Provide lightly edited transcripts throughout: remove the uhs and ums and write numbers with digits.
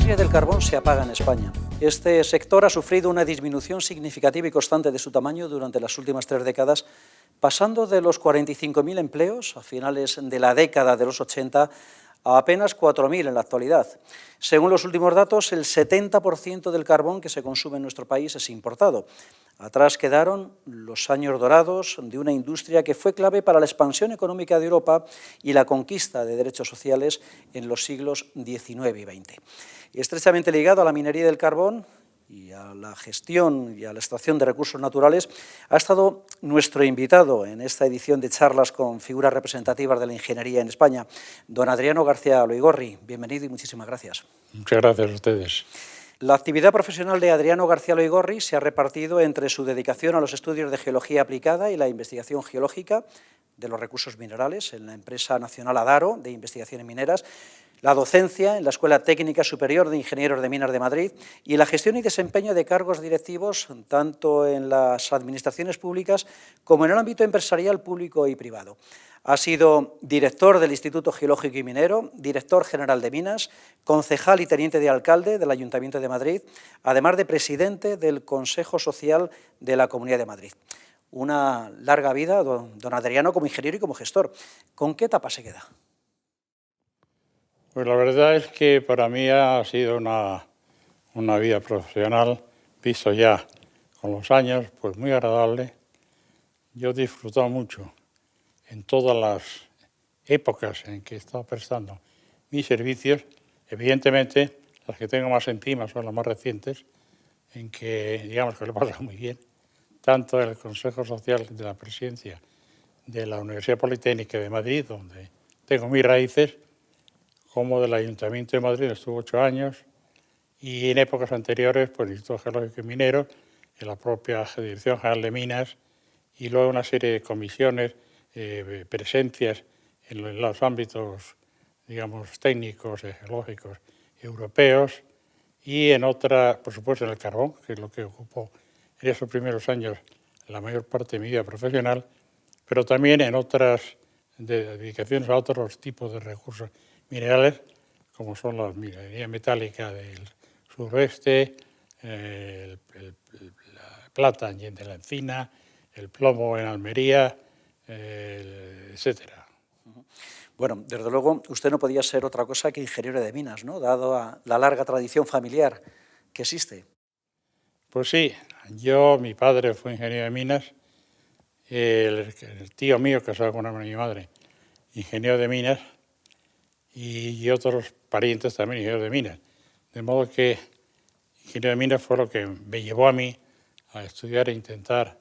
industria del carbón se apaga en España. Este sector ha sufrido una disminución significativa y constante de su tamaño durante las últimas 3 décadas, pasando de los 45.000 empleos a finales de la década de los 80 a apenas 4.000 en la actualidad. Según los últimos datos, el 70% del carbón que se consume en nuestro país es importado. Atrás quedaron los años dorados de una industria que fue clave para la expansión económica de Europa y la conquista de derechos sociales en los siglos XIX y XX. Y estrechamente ligado a la minería del carbón y a la gestión y a la extracción de recursos naturales, ha estado nuestro invitado en esta edición de charlas con figuras representativas de la ingeniería en España, don Adriano García Loigorri. Bienvenido y muchísimas gracias. Muchas gracias a ustedes. La actividad profesional de Adriano García Loigorri se ha repartido entre su dedicación a los estudios de geología aplicada y la investigación geológica de los recursos minerales en la empresa nacional Adaro de investigaciones mineras, la docencia en la Escuela Técnica Superior de Ingenieros de Minas de Madrid y la gestión y desempeño de cargos directivos tanto en las administraciones públicas como en el ámbito empresarial público y privado. Ha sido director del Instituto Geológico y Minero, director general de Minas, concejal y teniente de alcalde del Ayuntamiento de Madrid, además de presidente del Consejo Social de la Comunidad de Madrid. Una larga vida, don Adriano, como ingeniero y como gestor. ¿Con qué etapa se queda? Pues la verdad es que para mí ha sido una vida profesional, visto ya con los años, pues muy agradable. Yo he disfrutado mucho en todas las épocas en que he estado prestando mis servicios. Evidentemente, las que tengo más encima son las más recientes, en que digamos que lo he pasado muy bien, tanto en el Consejo Social de la Presidencia de la Universidad Politécnica de Madrid, donde tengo mis raíces, como del Ayuntamiento de Madrid, estuve 8 años, y en épocas anteriores, pues el Instituto Geológico y Minero, en la propia Dirección General de Minas, y luego una serie de comisiones, presencias en los ámbitos, digamos, técnicos, geológicos, europeos, y en otra, por supuesto, en el carbón, que es lo que ocupó en esos primeros años la mayor parte de mi vida profesional, pero también en otras dedicaciones a otros tipos de recursos minerales, como son la minería metálica del suroeste, la plata en de la Encina, el plomo en Almería, etcétera. Bueno, desde luego, usted no podía ser otra cosa que ingeniero de minas, ¿no?, dado a la larga tradición familiar que existe. Pues sí, mi padre fue ingeniero de minas, el tío mío, casado con mi madre, ingeniero de minas, y otros parientes también ingenieros de minas. De modo que ingeniero de minas fue lo que me llevó a mí a estudiar e intentar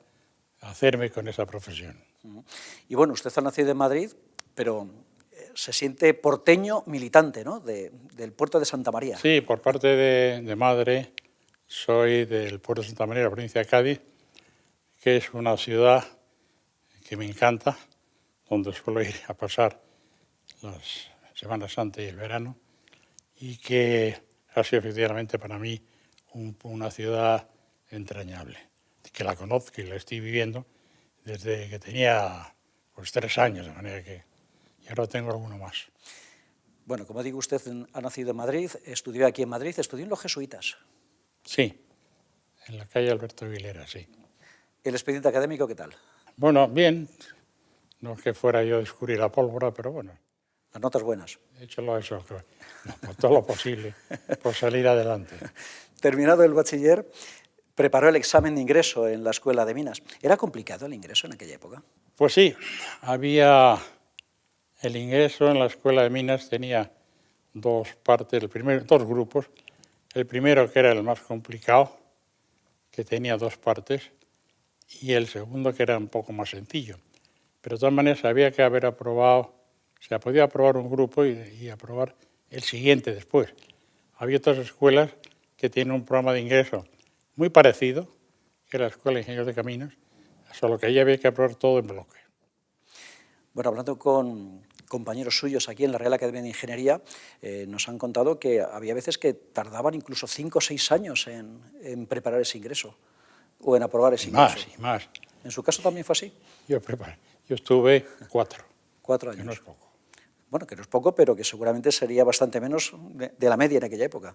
hacerme con esa profesión. Y bueno, usted ha nacido en Madrid, pero se siente porteño militante, ¿no?, del puerto de Santa María. Sí, por parte de madre soy del puerto de Santa María, la provincia de Cádiz, que es una ciudad que me encanta, donde suelo ir a pasar las Semana Santa y el verano, y que ha sido efectivamente para mí una ciudad entrañable, que la conozco y la estoy viviendo desde que tenía pues 3 años, de manera que y ahora tengo alguno más. Bueno, como digo, usted ha nacido en Madrid, estudió aquí en Madrid, estudió en los jesuitas. Sí, en la calle Alberto Aguilera, sí. ¿El expediente académico qué tal? Bueno, bien, no es que fuera yo a descubrir la pólvora, pero bueno. Las notas buenas. He hecho todo lo posible por salir adelante. Terminado el bachiller, preparó el examen de ingreso en la Escuela de Minas. ¿Era complicado el ingreso en aquella época? Pues sí, el ingreso en la Escuela de Minas tenía 2 partes, 2 grupos. El primero, que era el más complicado, que tenía 2 partes, y el segundo, que era un poco más sencillo. Pero de todas maneras había que haber aprobado, se podía aprobar un grupo y aprobar el siguiente después. Había otras escuelas que tienen un programa de ingreso muy parecido, que era la Escuela de Ingenieros de Caminos, solo que ahí había que aprobar todo en bloque. Bueno, hablando con compañeros suyos aquí en la Real Academia de Ingeniería, nos han contado que había veces que tardaban incluso 5 o 6 años en preparar ese ingreso o en aprobar ese ingreso. Más. ¿En su caso también fue así? Yo estuve 4. 4 años. Que no es poco. Bueno, que no es poco, pero que seguramente sería bastante menos de la media en aquella época.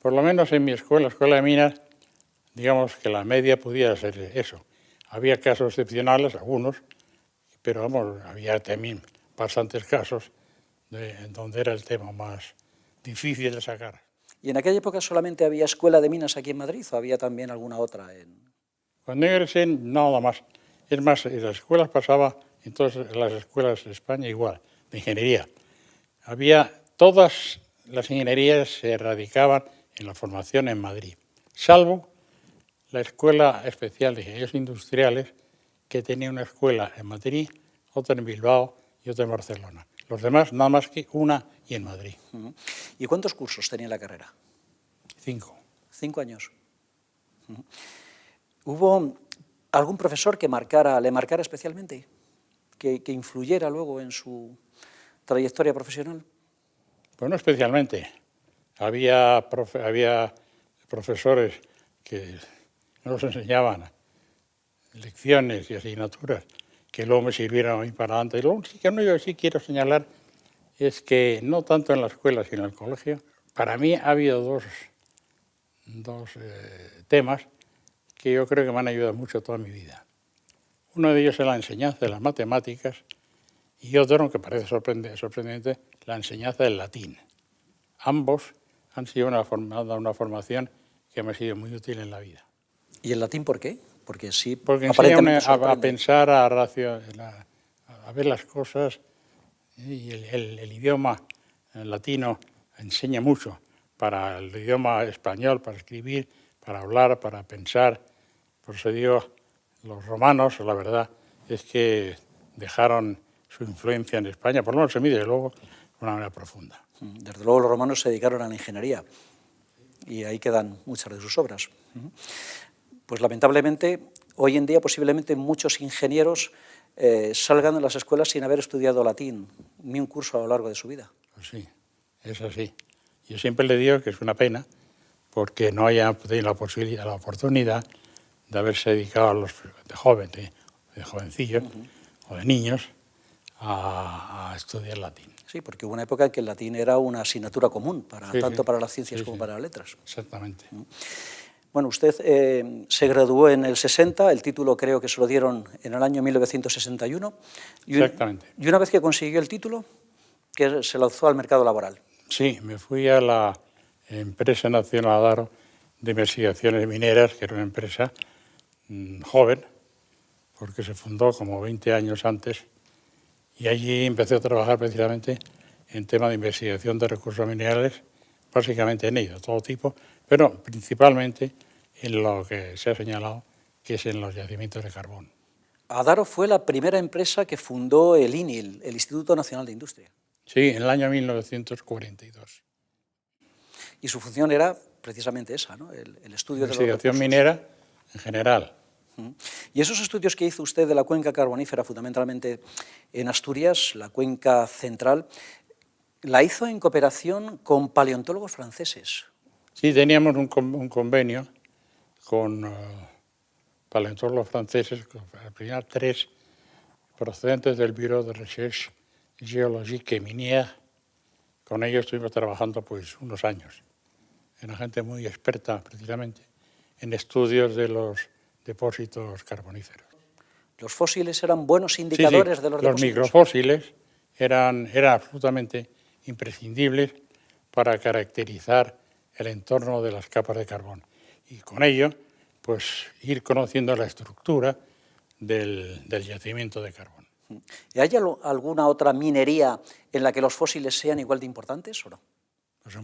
Por lo menos en mi escuela de minas, digamos que la media podía ser eso. Había casos excepcionales, algunos, pero vamos, había también bastantes casos donde era el tema más difícil de sacar. ¿Y en aquella época solamente había escuela de minas aquí en Madrid o había también alguna otra? Cuando yo egresé, nada más. Es más, en las escuelas pasaba, entonces las escuelas de España igual, de ingeniería. Todas las ingenierías se radicaban en la formación en Madrid, salvo la Escuela Especial de Ingenieros Industriales, que tenía una escuela en Madrid, otra en Bilbao y otra en Barcelona. Los demás, nada más que una y en Madrid. ¿Y cuántos cursos tenía la carrera? 5. 5 años. ¿Hubo algún profesor que le marcara especialmente, que influyera luego en su trayectoria profesional? Pues no especialmente. Había profesores que nos enseñaban lecciones y asignaturas que luego me sirvieron a mí para adelante. Y lo que yo sí quiero señalar es que no tanto en la escuela sino en el colegio, para mí ha habido dos temas que yo creo que me han ayudado mucho toda mi vida. Uno de ellos es la enseñanza de las matemáticas y otro, que parece sorprendente, la enseñanza del latín. Ambos han sido una formación que me ha sido muy útil en la vida. ¿Y el latín por qué? Porque sí, porque enseña a pensar, a ver las cosas, y el idioma latino enseña mucho para el idioma español, para escribir, para hablar, para pensar. Por eso digo, los romanos, la verdad, es que dejaron su influencia en España, por lo menos en mí, desde luego, de una manera profunda. Desde luego los romanos se dedicaron a la ingeniería y ahí quedan muchas de sus obras. Pues lamentablemente, hoy en día posiblemente muchos ingenieros salgan de las escuelas sin haber estudiado latín, ni un curso a lo largo de su vida. Pues sí, es así. Yo siempre le digo que es una pena porque no hayan tenido la oportunidad de haberse dedicado de jovencillos o de niños a estudiar latín. Sí, porque hubo una época en que el latín era una asignatura común, tanto para las ciencias como para las letras. Exactamente. Bueno, usted se graduó en el 60, el título creo que se lo dieron en el año 1961. Exactamente. Y una vez que consiguió el título, que se lanzó al mercado laboral. Sí, me fui a la Empresa Nacional Adaro de Investigaciones Mineras, que era una empresa joven, porque se fundó como 20 años antes, y allí empecé a trabajar precisamente en temas de investigación de recursos minerales, básicamente en ello, de todo tipo, pero principalmente en lo que se ha señalado, que es en los yacimientos de carbón. Adaro fue la primera empresa que fundó el INIL, el Instituto Nacional de Industria. Sí, en el año 1942. Y su función era precisamente esa, ¿no? El estudio de los recursos. Investigación minera en general. Y esos estudios que hizo usted de la cuenca carbonífera, fundamentalmente en Asturias, la cuenca central, la hizo en cooperación con paleontólogos franceses. Sí, teníamos un convenio con paleontólogos franceses, al final 3 procedentes del Bureau de Recherche Géologique et Minière. Con ellos estuvimos trabajando pues unos años. Era gente muy experta precisamente en estudios de los depósitos carboníferos. ¿Los fósiles eran buenos indicadores de los depósitos? Los microfósiles eran absolutamente imprescindibles para caracterizar el entorno de las capas de carbón. Y con ello, pues ir conociendo la estructura del yacimiento de carbón. ¿Y hay alguna otra minería en la que los fósiles sean igual de importantes o no? Pues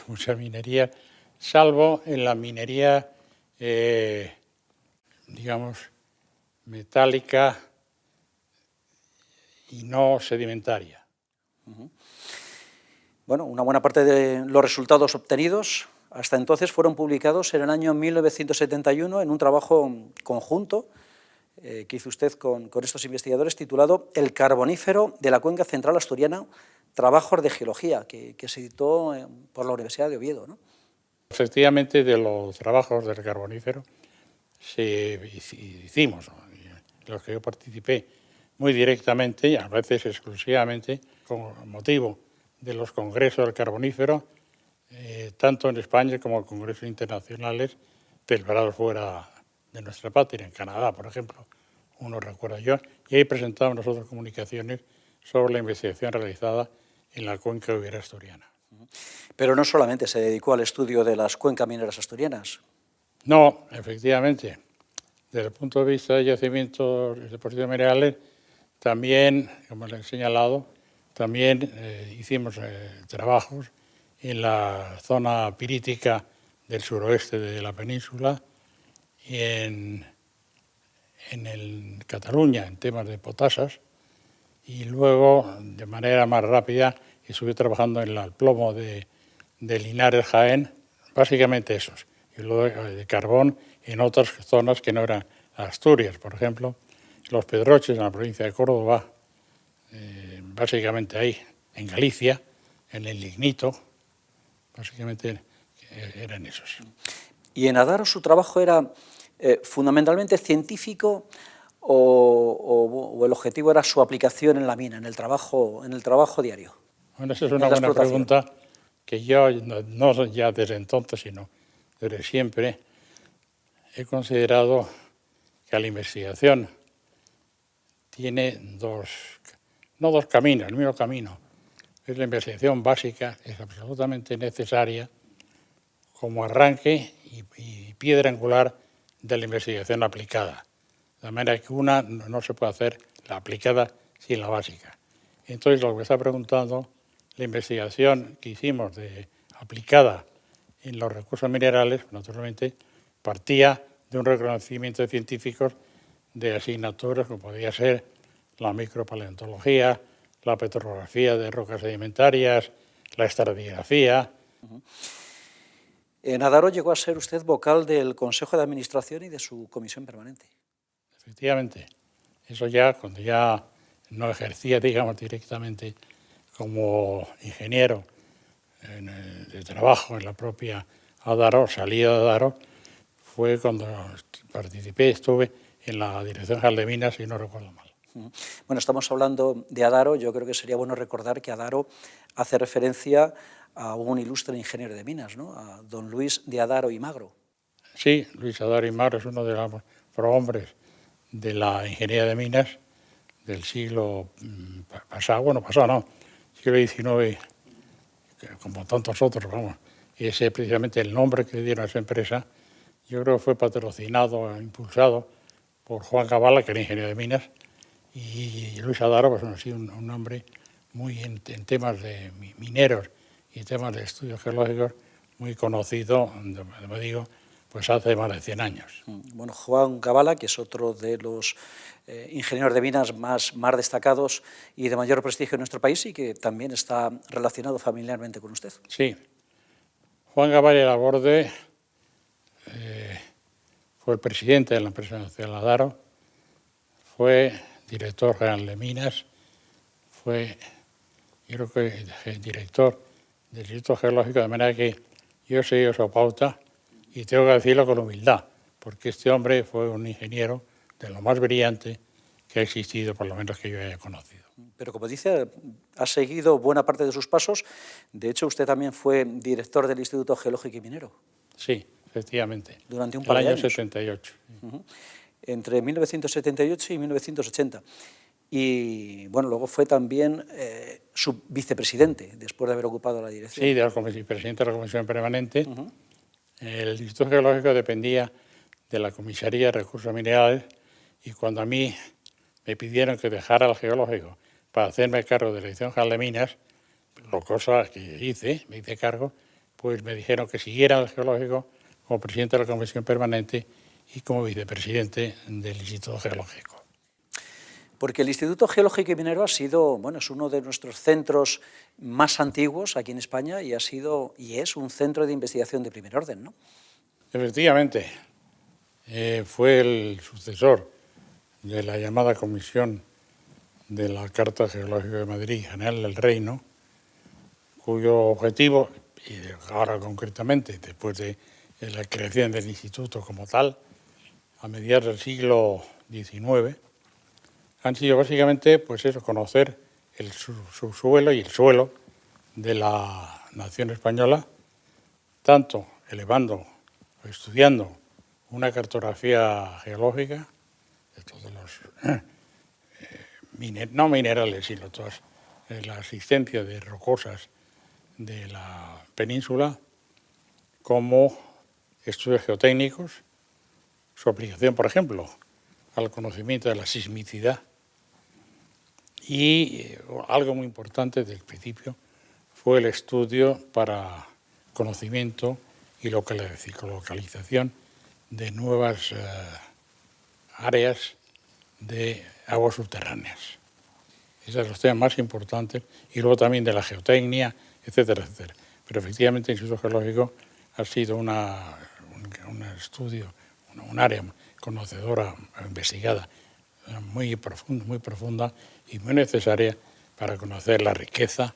muchas minerías, salvo en la minería, digamos, metálica y no sedimentaria. Bueno, una buena parte de los resultados obtenidos hasta entonces fueron publicados en el año 1971 en un trabajo conjunto que hizo usted con estos investigadores titulado El carbonífero de la cuenca central asturiana, trabajos de geología, que se editó por la Universidad de Oviedo, ¿no? Efectivamente, de los trabajos del carbonífero hicimos, ¿no? Los que yo participé muy directamente y a veces exclusivamente con motivo de los congresos del carbonífero, tanto en España como en congresos internacionales celebrados fuera de nuestra patria, en Canadá, por ejemplo, uno recuerda yo, y ahí presentamos nosotros comunicaciones sobre la investigación realizada en la cuenca minera asturiana. Pero no solamente se dedicó al estudio de las cuencas mineras asturianas. No, efectivamente, desde el punto de vista de yacimientos y depósitos minerales, también, como les he señalado, también hicimos trabajos en la zona pirítica del suroeste de la península y en Cataluña, en temas de potasas, y luego, de manera más rápida, estuve trabajando en el plomo de Linares, Jaén, básicamente esos, y luego de carbón en otras zonas que no eran Asturias, por ejemplo, los Pedroches en la provincia de Córdoba, básicamente ahí, en Galicia, en el lignito, básicamente eran esos. ¿Y en Adaro su trabajo era fundamentalmente científico o el objetivo era su aplicación en la mina, en el trabajo diario? Bueno, esa es una buena pregunta que yo, no ya desde entonces, sino desde siempre, he considerado que la investigación tiene no dos caminos, el mismo camino. Es la investigación básica, es absolutamente necesaria como arranque y piedra angular de la investigación aplicada. De manera que una no se puede hacer la aplicada sin la básica. Entonces, lo que me está preguntando, la investigación que hicimos aplicada en los recursos minerales, naturalmente, partía de un reconocimiento de científicos de asignaturas como podía ser la micropaleontología, la petrografía de rocas sedimentarias, la estratigrafía. En Adaro llegó a ser usted vocal del Consejo de Administración y de su comisión permanente. Efectivamente, eso ya cuando ya no ejercía, digamos, directamente como ingeniero de trabajo en la propia Adaro, salida de Adaro, fue cuando estuve en la Dirección General de Minas, si no recuerdo mal. Bueno, estamos hablando de Adaro, yo creo que sería bueno recordar que Adaro hace referencia a un ilustre ingeniero de minas, ¿no? A don Luis de Adaro y Magro. Sí, Luis Adaro y Magro es uno de los prohombres de la ingeniería de minas del siglo pasado, siglo XIX, como tantos otros, vamos. Y ese es precisamente el nombre que le dieron a esa empresa. Yo creo que fue patrocinado, impulsado por Juan Cabala, que era ingeniero de minas, y Luis Adaro, pues ha sido un hombre muy en temas de mineros y temas de estudios geológicos, muy conocido, como digo, pues hace más de 100 años. Bueno, Juan Cabala, que es otro de los ingenieros de minas más destacados y de mayor prestigio en nuestro país y que también está relacionado familiarmente con usted. Sí. Juan Cabala Laborde fue el presidente de la empresa nacional Adaro, fue director general de minas, fue, yo creo que director del Instituto Geológico, de manera que yo he seguido su pauta y tengo que decirlo con humildad, porque este hombre fue un ingeniero de lo más brillante que ha existido, por lo menos que yo haya conocido. Pero como dice, ha seguido buena parte de sus pasos. De hecho, usted también fue director del Instituto Geológico y Minero. Sí, efectivamente. Durante un par de años. El año 78. Entre 1978 y 1980. Y bueno, luego fue también su vicepresidente, después de haber ocupado la dirección. Sí, presidente de la Comisión Permanente. El Instituto Geológico dependía de la Comisaría de Recursos Minerales y cuando a mí me pidieron que dejara el Geológico para hacerme cargo de la Dirección General de Minas, cosa que hice, me hice cargo, pues me dijeron que siguiera el Geológico como presidente de la Comisión Permanente y como vicepresidente del Instituto Geológico. Porque el Instituto Geológico y Minero ha sido, bueno, es uno de nuestros centros más antiguos aquí en España y ha sido y es un centro de investigación de primer orden, ¿no? Efectivamente, fue el sucesor de la llamada Comisión de la Carta Geológica de Madrid, General del Reino, cuyo objetivo, y ahora concretamente, después de la creación del instituto como tal, a mediados del siglo XIX, han sido básicamente, pues eso, conocer el subsuelo y el suelo de la nación española tanto elevando o estudiando una cartografía geológica de todos los, no minerales, sino todas la existencia de rocosas de la península, como estudios geotécnicos, su aplicación, por ejemplo, al conocimiento de la sismicidad. Y algo muy importante desde el principio fue el estudio para conocimiento y localización de nuevas áreas de aguas subterráneas. Esos son los temas más importantes, y luego también de la geotecnia, etcétera, etcétera. Pero efectivamente el Instituto Geológico ha sido un estudio, un área conocedora, investigada, muy profunda y muy necesaria para conocer la riqueza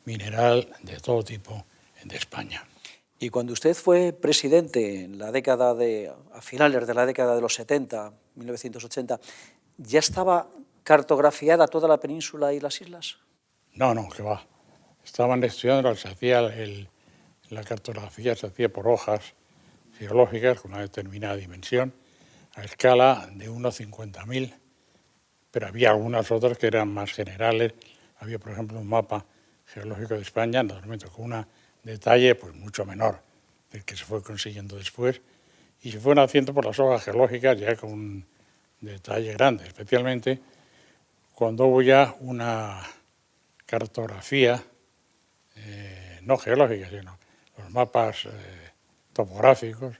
mineral de todo tipo de España. Y cuando usted fue presidente en la a finales de la década de los 70, 1980, ¿ya estaba cartografiada toda la península y las islas? No, que va. Estaban estudiando, la cartografía se hacía por hojas geológicas con una determinada dimensión, a escala de 1/50.000, pero había algunas otras que eran más generales. Había, por ejemplo, un mapa geológico de España, naturalmente con un detalle pues mucho menor del que se fue consiguiendo después, y se fueron haciendo por las hojas geológicas ya con un detalle grande, especialmente cuando hubo ya una cartografía, no geológica, sino los mapas topográficos,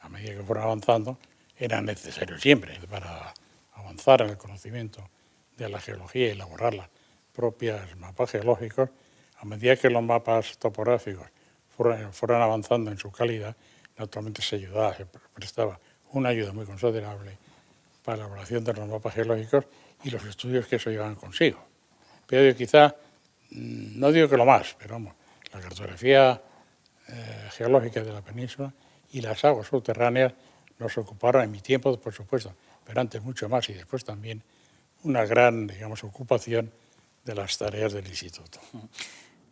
a medida que fueron avanzando, eran necesarios siempre para avanzar en el conocimiento de la geología y elaborar los propios mapas geológicos. A medida que los mapas topográficos fueron avanzando en su calidad, naturalmente se prestaba una ayuda muy considerable para la elaboración de los mapas geológicos y los estudios que eso llevaban consigo. Pero quizá, no digo que lo más, pero vamos, la cartografía geológica de la península y las aguas subterráneas nos ocuparon en mi tiempo, por supuesto, pero antes mucho más, y después también una gran, digamos, ocupación de las tareas del instituto.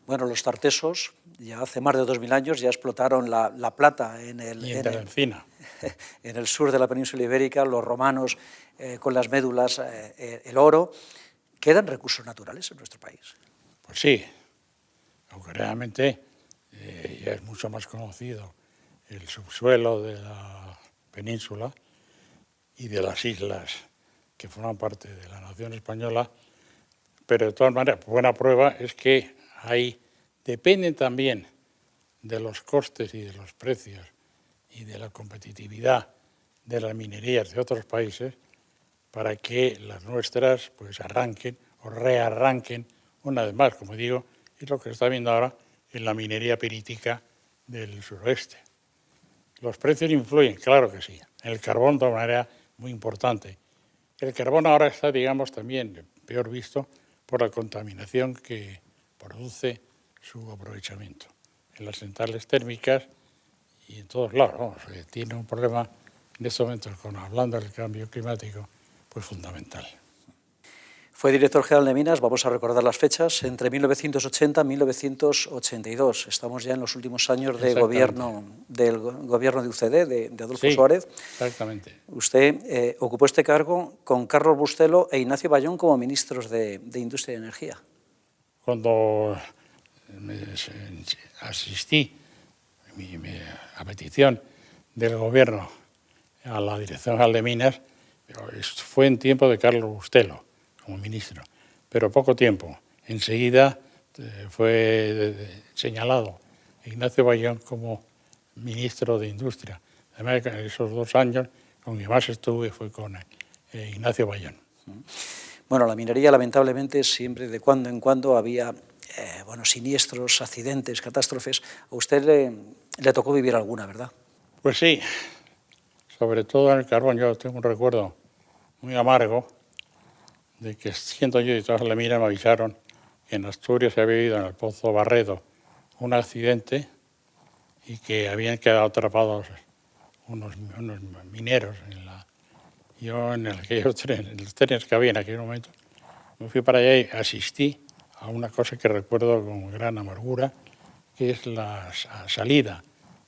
Bueno, los tartesos ya hace más de 2000 años ya explotaron la plata en el sur de la península ibérica, los romanos con las médulas, el oro. ¿Quedan recursos naturales en nuestro país? Pues sí, aunque realmente ya es mucho más conocido el subsuelo de la península y de las islas que forman parte de la nación española, pero de todas maneras, buena prueba es que dependen también de los costes y de los precios y de la competitividad de las minerías de otros países para que las nuestras pues arranquen o rearranquen una vez más, como digo, es lo que se está viendo ahora en la minería pirítica del suroeste. Los precios influyen, claro que sí. El carbón de una manera muy importante. El carbón ahora está, digamos, también peor visto por la contaminación que produce su aprovechamiento en las centrales térmicas y en todos lados. Vamos, tiene un problema en estos momentos, hablando del cambio climático, pues fundamental. Fue director general de Minas, vamos a recordar las fechas, entre 1980 y 1982. Estamos ya en los últimos años del gobierno de UCD, de Adolfo Suárez. Exactamente. Usted ocupó este cargo con Carlos Bustelo e Ignacio Bayón como ministros de Industria y Energía. Cuando asistí a petición del gobierno a la Dirección General de Minas, fue en tiempo de Carlos Bustelo como ministro, pero poco tiempo. Enseguida fue señalado Ignacio Bayón como ministro de Industria. Además, esos 2 años con que más estuve fue con Ignacio Bayón. Bueno, la minería lamentablemente siempre de cuando en cuando había siniestros, accidentes, catástrofes. A usted le tocó vivir alguna, ¿verdad? Pues sí, sobre todo en el carbón. Yo tengo un recuerdo muy amargo de que siendo yo director de la mina me avisaron que en Asturias se había habido en el Pozo Barredo un accidente y que habían quedado atrapados unos mineros yo en los trenes que había en aquel momento me fui para allá y asistí a una cosa que recuerdo con gran amargura, que es la salida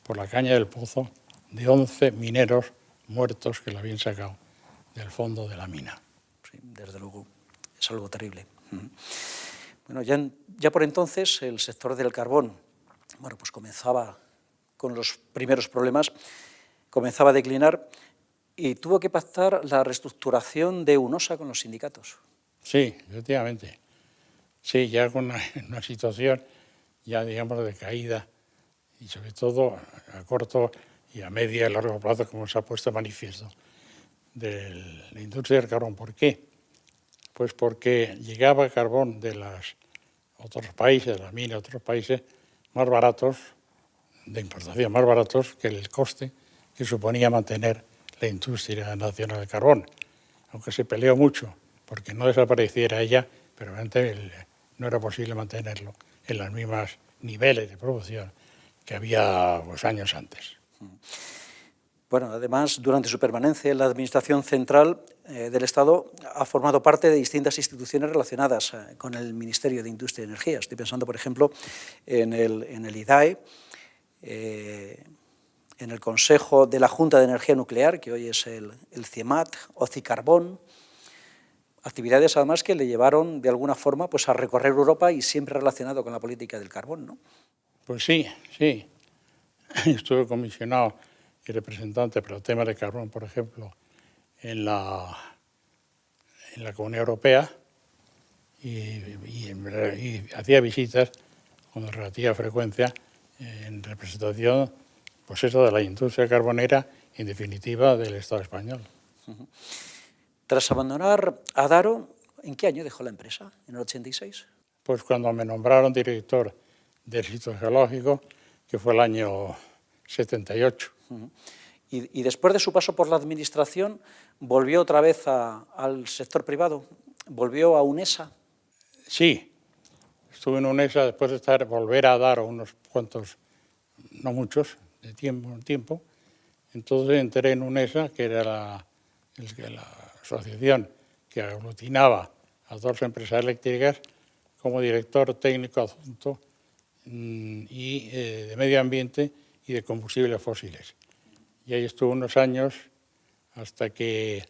por la caña del pozo de 11 mineros muertos que lo habían sacado del fondo de la mina. Sí, desde luego, es algo terrible. Bueno, ya por entonces el sector del carbón, bueno, pues comenzaba con los primeros problemas, comenzaba a declinar y tuvo que pactar la reestructuración de UNOSA con los sindicatos. Sí, efectivamente. Sí, ya con una situación ya, digamos, de caída y sobre todo a corto y a medio y largo plazo, como se ha puesto de manifiesto, de la industria del carbón. ¿Por qué? Pues porque llegaba carbón de los otros países, de la mina de otros países, más baratos, de importación, más baratos que el coste que suponía mantener la industria nacional del carbón. Aunque se peleó mucho porque no desapareciera ella, pero realmente no era posible mantenerlo en los mismos niveles de producción que había años antes. Bueno, además, durante su permanencia en la Administración Central del Estado, ha formado parte de distintas instituciones relacionadas con el Ministerio de Industria y Energía. Estoy pensando, por ejemplo, en el IDAE, en el Consejo de la Junta de Energía Nuclear, que hoy es el CIEMAT, Ocicarbón, actividades además que le llevaron de alguna forma pues, a recorrer Europa y siempre relacionado con la política del carbón, ¿no? Pues sí, sí. Estuve comisionado y representante para el tema de carbón, por ejemplo, en la Comunidad Europea y hacía visitas con relativa frecuencia en representación, pues eso, de la industria carbonera, en definitiva, del Estado español. Tras abandonar Adaro, ¿en qué año dejó la empresa? ¿En el 86? Pues cuando me nombraron director del sitio geológico, que fue el año 78. Y después de su paso por la administración, ¿volvió otra vez al sector privado? ¿Volvió a UNESA? Sí, estuve en UNESA después de volver a dar unos cuantos, no muchos, de tiempo. Entonces entré en UNESA, que era la asociación que aglutinaba a dos empresas eléctricas, como director técnico adjunto y de medio ambiente y de combustibles fósiles. Y ahí estuve unos años hasta que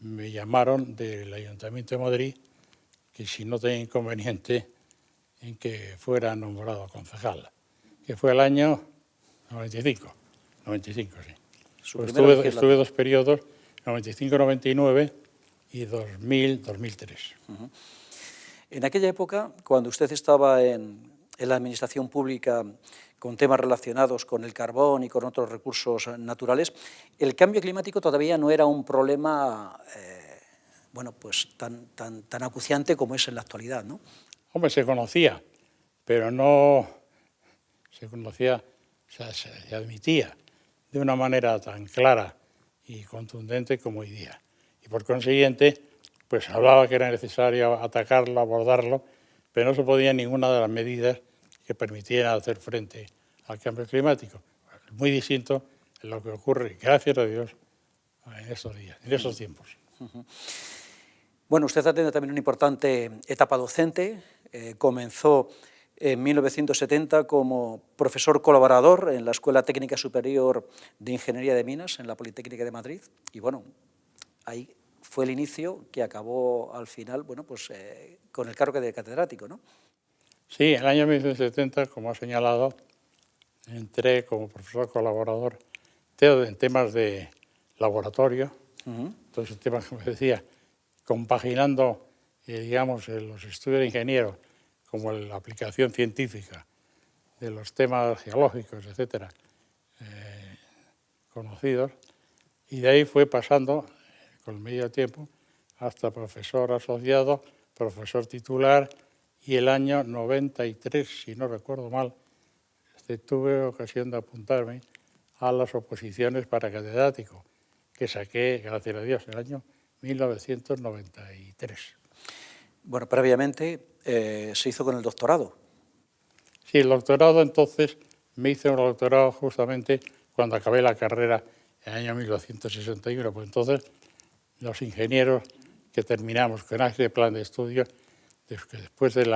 me llamaron del Ayuntamiento de Madrid que si no tenía inconveniente en que fuera nombrado concejal, que fue el año 95, sí. Pues estuve 2 periodos, 95-99 y 2000-2003. En aquella época, cuando usted estaba en la administración pública con temas relacionados con el carbón y con otros recursos naturales, el cambio climático todavía no era un problema bueno, pues tan acuciante como es en la actualidad, ¿no? Hombre, se conocía, pero no se conocía, o sea, se admitía de una manera tan clara y contundente como hoy día. Y por consiguiente, pues hablaba que era necesario atacarlo, abordarlo, pero no se podía ninguna de las medidas que permitieran hacer frente al cambio climático. Muy distinto en lo que ocurre, gracias a Dios, en estos días, en esos tiempos. Bueno, usted ha tenido también una importante etapa docente. Comenzó en 1970 como profesor colaborador en la Escuela Técnica Superior de Ingeniería de Minas, en la Politécnica de Madrid. Y bueno, ahí fue el inicio que acabó al final, bueno, pues con el cargo de catedrático, ¿no? Sí, en el año 1970, como ha señalado, entré como profesor colaborador en temas de laboratorio, entonces temas, como decía, compaginando, digamos, los estudios de ingeniero como la aplicación científica de los temas geológicos, etcétera, conocidos, y de ahí fue pasando, con el medio tiempo, hasta profesor asociado, profesor titular, y el año 93, si no recuerdo mal, tuve ocasión de apuntarme a las oposiciones para catedrático, que saqué, gracias a Dios, en el año 1993. Bueno, previamente se hizo con el doctorado. Sí, el doctorado entonces me hice un doctorado justamente cuando acabé la carrera en el año 1961, pues entonces los ingenieros que terminamos con ese plan de estudio, después del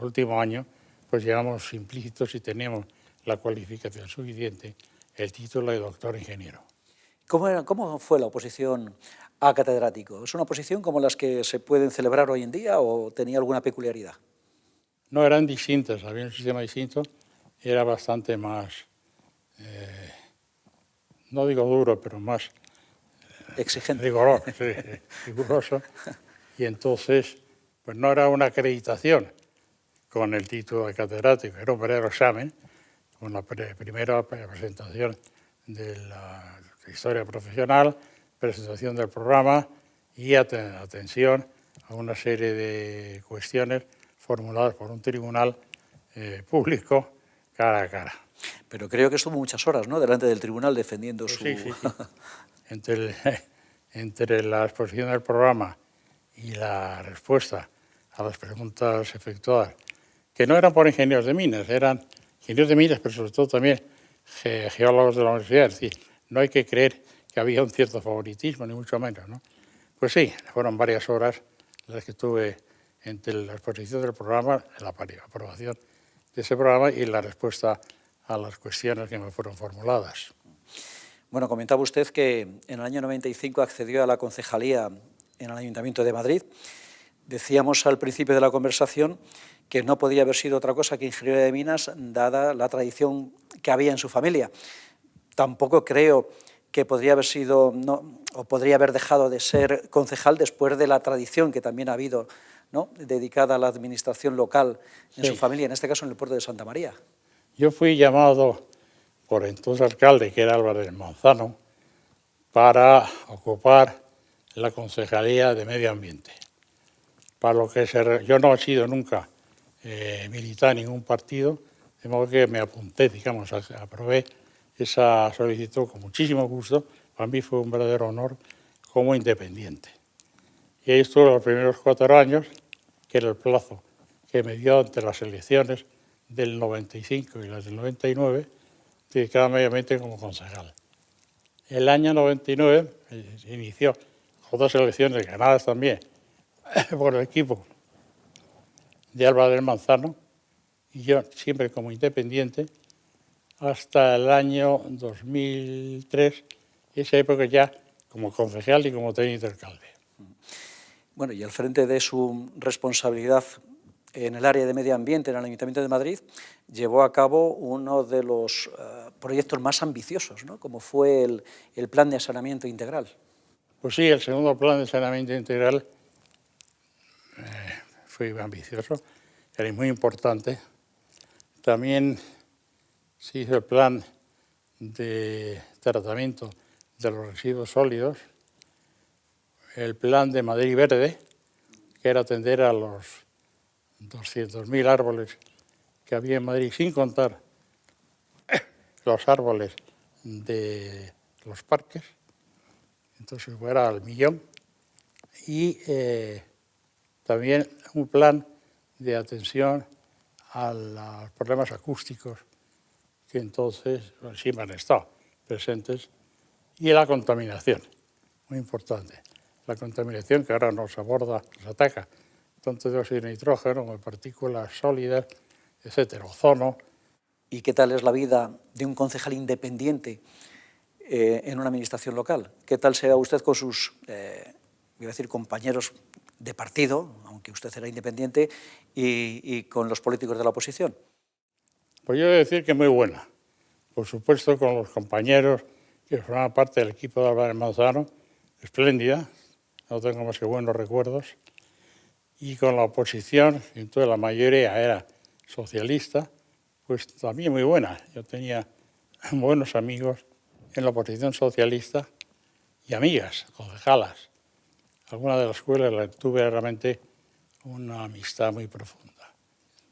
último año, pues llegamos implícitos y teníamos la cualificación suficiente el título de doctor ingeniero. ¿Cómo fue la oposición a catedrático? ¿Es una oposición como las que se pueden celebrar hoy en día o tenía alguna peculiaridad? No, eran distintas, había un sistema distinto y era bastante más, no digo duro, pero más Exigente. rigoroso, sí, riguroso. Y entonces, pues no era una acreditación con el título de catedrático, era un verdadero examen, con la primera presentación de la historia profesional, presentación del programa y atención a una serie de cuestiones formuladas por un tribunal público cara a cara. Pero creo que estuvo muchas horas, ¿no?, delante del tribunal defendiendo Pues su... sí. Entre la exposición del programa y la respuesta a las preguntas efectuadas, que no eran por ingenieros de minas, eran ingenieros de minas, pero sobre todo también geólogos de la universidad. Es decir, no hay que creer que había un cierto favoritismo, ni mucho menos, ¿no? Pues sí, fueron varias horas las que tuve entre la exposición del programa, la aprobación de ese programa y la respuesta a las cuestiones que me fueron formuladas. Bueno, comentaba usted que en el año 95 accedió a la concejalía en el Ayuntamiento de Madrid. Decíamos al principio de la conversación que no podía haber sido otra cosa que ingeniero de minas, dada la tradición que había en su familia. Tampoco creo que podría haber sido, no, o podría haber dejado de ser concejal después de la tradición que también ha habido, ¿no?, dedicada a la administración local en su familia, en este caso en el puerto de Santa María. Yo fui llamado por el entonces alcalde, que era Álvarez Manzano, para ocupar la concejalía de Medio Ambiente. Para lo que yo no he sido nunca militar en ningún partido, de modo que me apunté, digamos, aprobé esa solicitud con muchísimo gusto. Para mí fue un verdadero honor como independiente. Y ahí estuve los primeros 4 años, que era el plazo que me dio entre las elecciones del 95 y las del 99, dedicado mediamente como concejal. El año 99 se inició con 2 elecciones ganadas también por el equipo de Álvarez Manzano, y yo siempre como independiente, hasta el año 2003, esa época ya como concejal y como teniente alcalde. Bueno, y al frente de su responsabilidad en el área de medio ambiente en el Ayuntamiento de Madrid, llevó a cabo uno de los proyectos más ambiciosos, ¿no?, como fue el Plan de Saneamiento Integral. Pues sí, el segundo Plan de Saneamiento Integral fue ambicioso, era muy importante. También se hizo el Plan de Tratamiento de los Residuos Sólidos, el Plan de Madrid Verde, que era atender a los 200.000 árboles que había en Madrid, sin contar los árboles de los parques, entonces era al millón, y también un plan de atención a los problemas acústicos que entonces siempre han estado presentes, y la contaminación, muy importante. La contaminación que ahora nos aborda, nos ataca, tanto de dióxido de nitrógeno como de partículas sólidas, etcétera, ozono. ¿Y qué tal es la vida de un concejal independiente en una administración local? ¿Qué tal se va usted con sus, voy a decir, compañeros de partido, aunque usted era independiente, y con los políticos de la oposición? Pues yo he de decir que muy buena. Por supuesto, con los compañeros que formaban parte del equipo de Álvarez Manzano, espléndida, no tengo más que buenos recuerdos. Y con la oposición, y entonces la mayoría era socialista, pues también muy buena. Yo tenía buenos amigos en la oposición socialista y amigas, concejalas. Algunas de las cuales tuve realmente una amistad muy profunda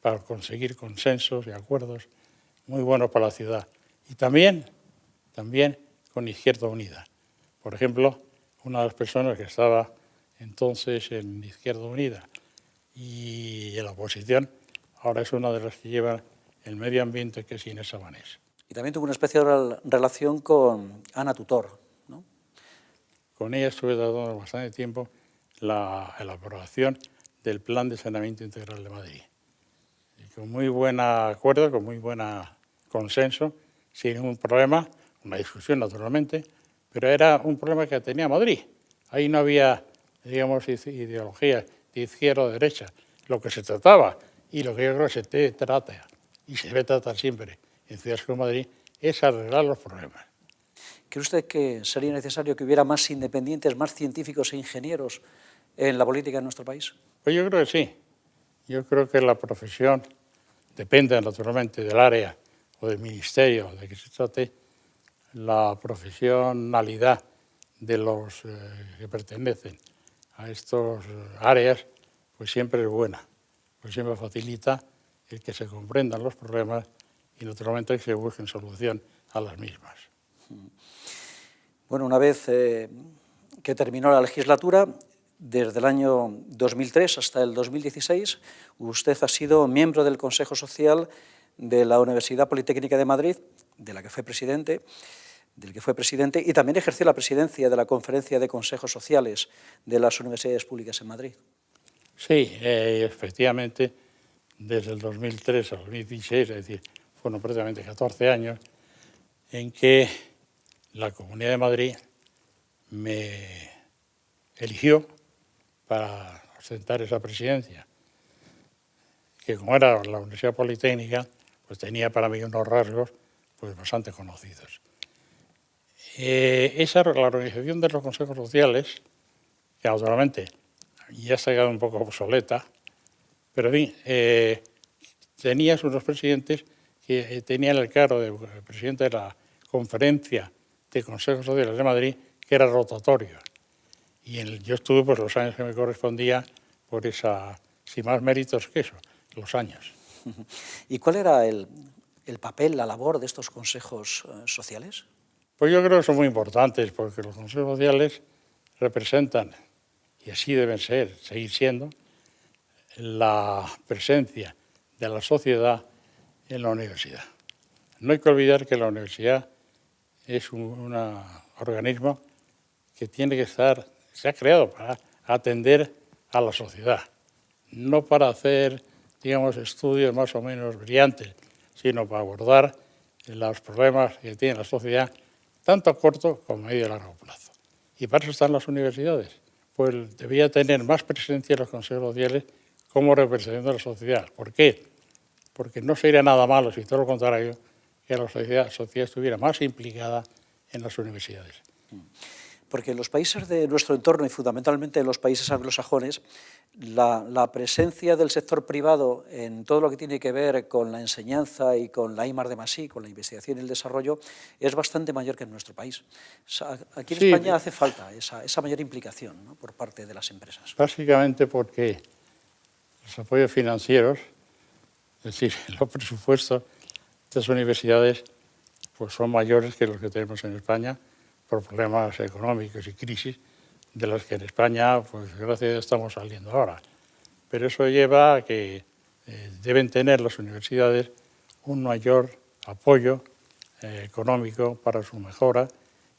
para conseguir consensos y acuerdos muy buenos para la ciudad. Y también con Izquierda Unida. Por ejemplo, una de las personas que estaba entonces en Izquierda Unida y en la oposición, ahora es una de las que lleva el medio ambiente, que es Inés Sabanés. Y también tuvo una especial relación con Ana Tutor, ¿no? Con ella estuve dando bastante tiempo la elaboración del Plan de Saneamiento Integral de Madrid. Y con muy buen acuerdo, con muy buen consenso, sin ningún problema, una discusión naturalmente, pero era un problema que tenía Madrid. Ahí no había, digamos, ideología de izquierda o derecha. Lo que se trataba y lo que yo creo que se trata y se debe tratar siempre en ciudades como Madrid es arreglar los problemas. ¿Cree usted que sería necesario que hubiera más independientes, más científicos e ingenieros en la política en nuestro país? Pues yo creo que sí. Yo creo que la profesión depende naturalmente del área o del ministerio de que se trate. La profesionalidad de los que pertenecen a estas áreas pues siempre es buena, pues siempre facilita el que se comprendan los problemas y naturalmente que se busquen solución a las mismas. Bueno, una vez que terminó la legislatura, desde el año 2003 hasta el 2016, usted ha sido miembro del Consejo Social de la Universidad Politécnica de Madrid, del que fue presidente, y también ejerció la presidencia de la Conferencia de Consejos Sociales de las Universidades Públicas en Madrid. Sí, efectivamente, desde el 2003 al 2016, es decir, fueron prácticamente 14 años, en que la Comunidad de Madrid me eligió para ostentar esa presidencia, que como era la Universidad Politécnica, pues tenía para mí unos rasgos pues bastante conocidos. La organización de los consejos sociales, que naturalmente ya se ha quedado un poco obsoleta, pero en fin, tenías unos presidentes que tenían el cargo de presidente de la Conferencia de Consejos Sociales de Madrid, que era rotatorio. Y yo estuve pues los años que me correspondía por esa, sin más méritos que eso, los años. ¿Y cuál era el papel, la labor de estos consejos sociales? Pues yo creo que son muy importantes porque los consejos sociales representan, y así deben ser, seguir siendo, la presencia de la sociedad en la universidad. No hay que olvidar que la universidad es un organismo que tiene que estar, se ha creado para atender a la sociedad, no para hacer, digamos, estudios más o menos brillantes, sino para abordar los problemas que tiene la sociedad, tanto a corto como a medio y largo plazo. Y para eso están las universidades. Pues debía tener más presencia en los consejos sociales como representación de la sociedad. ¿Por qué? Porque no sería nada malo, si todo lo contrario, que la sociedad estuviera más implicada en las universidades. Porque en los países de nuestro entorno y fundamentalmente en los países anglosajones, la presencia del sector privado en todo lo que tiene que ver con la enseñanza y con la I+D+I, con la investigación y el desarrollo, es bastante mayor que en nuestro país. O sea, aquí en España hace falta esa mayor implicación, ¿no?, por parte de las empresas. Básicamente porque los apoyos financieros, es decir, los presupuestos de las universidades, pues son mayores que los que tenemos en España, por problemas económicos y crisis de los que en España, pues gracias a Dios, estamos saliendo ahora. Pero eso lleva a que deben tener las universidades un mayor apoyo económico para su mejora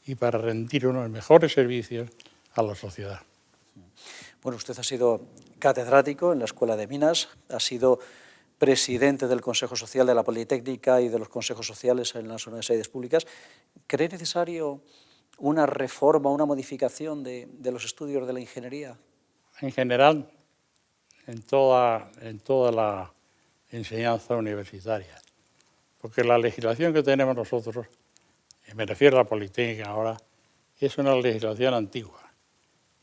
y para rendir unos mejores servicios a la sociedad. Bueno, usted ha sido catedrático en la Escuela de Minas, ha sido presidente del Consejo Social de la Politécnica y de los consejos sociales en las universidades públicas. ¿Cree necesario una reforma, una modificación de los estudios de la ingeniería? En general, en toda la enseñanza universitaria. Porque la legislación que tenemos nosotros, me refiero a la Politécnica ahora, es una legislación antigua.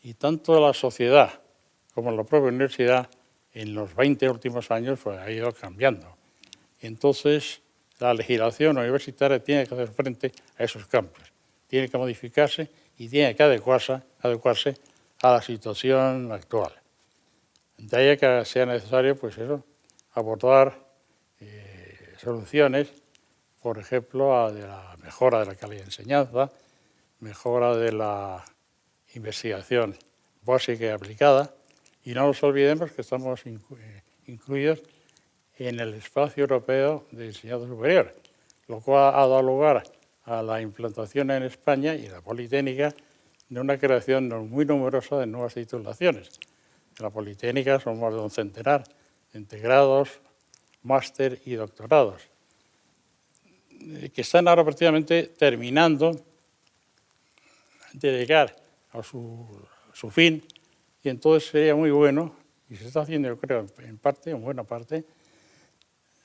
Y tanto la sociedad como la propia universidad, en los 20 últimos años, pues, ha ido cambiando. Y entonces, la legislación universitaria tiene que hacer frente a esos cambios. Tiene que modificarse y tiene que adecuarse a la situación actual. De ahí que sea necesario, pues eso, abordar soluciones, por ejemplo, de la mejora de la calidad de enseñanza, mejora de la investigación básica y aplicada, y no nos olvidemos que estamos incluidos en el espacio europeo de enseñanza superior, lo cual ha dado lugar a la implantación en España y en la Politécnica de una creación muy numerosa de nuevas titulaciones. En la Politécnica son más de un centenar, entre grados, máster y doctorados. que están ahora prácticamente terminando de llegar a su fin, y entonces sería muy bueno, y se está haciendo yo creo en parte, en buena parte,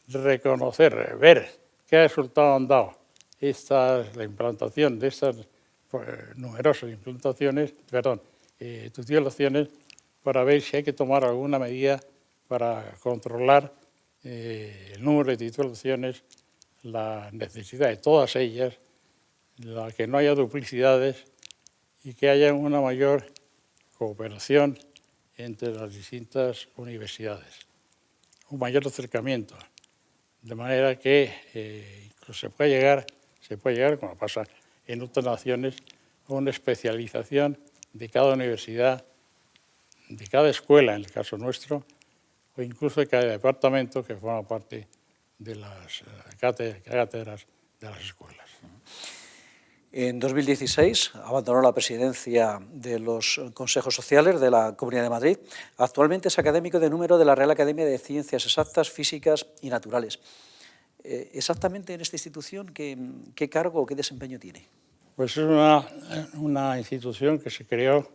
reconocer, ver qué resultado han dado la implantación de estas numerosas titulaciones, para ver si hay que tomar alguna medida para controlar el número de titulaciones, la necesidad de todas ellas, que no haya duplicidades y que haya una mayor cooperación entre las distintas universidades, un mayor acercamiento, de manera que incluso se puede llegar, como pasa en otras naciones, a una especialización de cada universidad, de cada escuela, en el caso nuestro, o incluso de cada departamento que forma parte de las cátedras de las escuelas. En 2016 abandonó la presidencia de los consejos sociales de la Comunidad de Madrid. Actualmente es académico de número de la Real Academia de Ciencias Exactas, Físicas y Naturales. Exactamente en esta institución, ¿qué cargo o qué desempeño tiene? Pues es una institución que se creó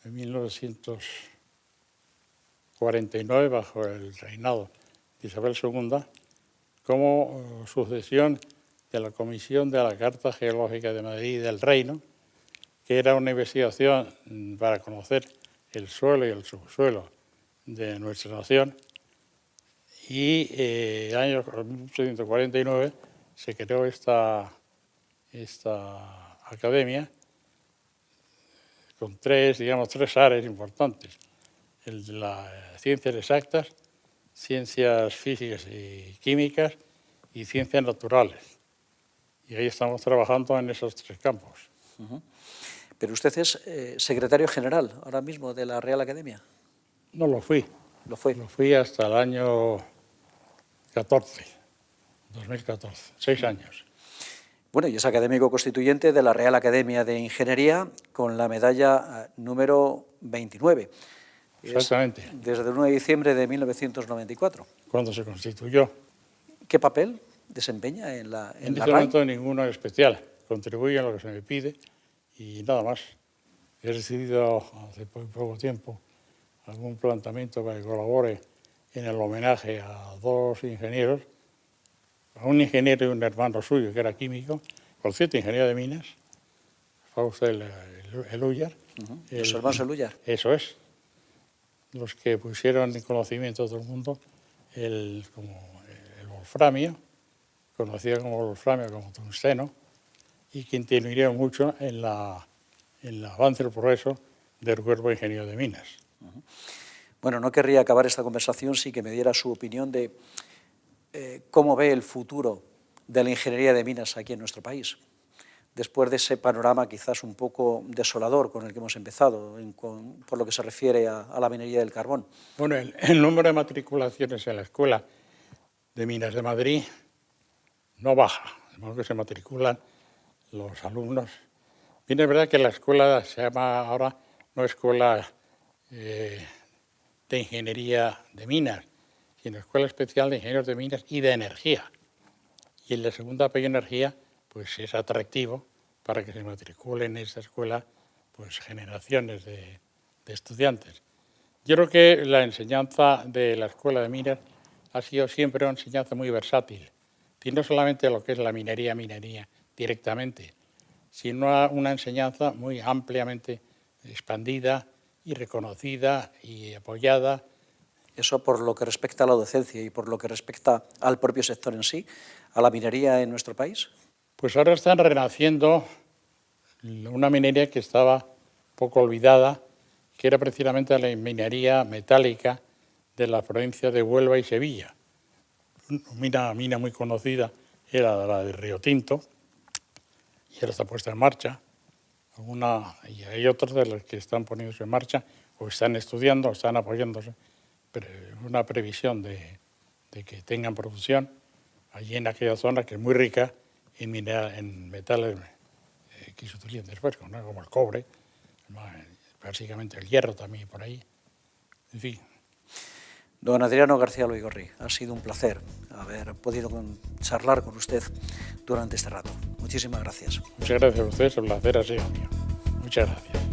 en 1949 bajo el reinado de Isabel II como sucesión de la Comisión de la Carta Geológica de Madrid y del Reino, que era una investigación para conocer el suelo y el subsuelo de nuestra nación. Y en el año 1849 se creó esta academia con tres áreas importantes: el de las ciencias exactas, ciencias físicas y químicas y ciencias naturales. Y ahí estamos trabajando en esos tres campos. Pero usted es secretario general ahora mismo de la Real Academia. No lo fui. Lo fue. Lo fui hasta el año 2014, 6 años. Bueno, y es académico constituyente de la Real Academia de Ingeniería con la medalla número 29. Exactamente. Desde el 1 de diciembre de 1994. Cuando se constituyó. ¿Qué papel desempeña en la En este RAI? momento ninguno especial. Contribuye en lo que se me pide y nada más. He recibido hace poco tiempo algún planteamiento para que colabore en el homenaje a dos ingenieros, a un ingeniero y un hermano suyo que era químico, por cierto, ingeniero de minas, Fausto Elújar. Los hermanos Elújar. Eso es. Los que pusieron en conocimiento a todo el mundo el wolframio, conocido como wolframio, como tungsteno, y que intervinieron mucho en el avance y el progreso del cuerpo de ingeniero de minas. Bueno, no querría acabar esta conversación sin que me diera su opinión de cómo ve el futuro de la ingeniería de minas aquí en nuestro país, después de ese panorama quizás un poco desolador con el que hemos empezado, por lo que se refiere a la minería del carbón. Bueno, el número de matriculaciones en la Escuela de Minas de Madrid no baja, de modo que se matriculan los alumnos. Bien, es verdad que la escuela se llama ahora no Escuela de Ingeniería de Minas, sino Escuela Especial de Ingenieros de Minas y de Energía. Y en la segunda pequeña energía, pues es atractivo para que se matriculen en esa escuela pues generaciones de estudiantes. Yo creo que la enseñanza de la Escuela de Minas ha sido siempre una enseñanza muy versátil, y no solamente lo que es la minería directamente, sino una enseñanza muy ampliamente expandida y reconocida y apoyada. Eso por lo que respecta a la docencia y por lo que respecta al propio sector en sí, a la minería en nuestro país. Pues ahora están renaciendo una minería que estaba poco olvidada, que era precisamente la minería metálica de la provincia de Huelva y Sevilla. Una mina muy conocida era la de Río Tinto, y ahora está puesta en marcha. Y hay otras de las que están poniéndose en marcha, o están estudiando, o están apoyándose, pero una previsión de que tengan producción allí en aquella zona que es muy rica en metales que se utilizan después, como el cobre, básicamente el hierro también por ahí, en fin. Don Adriano García Loigorri, ha sido un placer haber podido charlar con usted durante este rato. Muchísimas gracias. Muchas gracias a ustedes, el placer ha sido mío. Muchas gracias.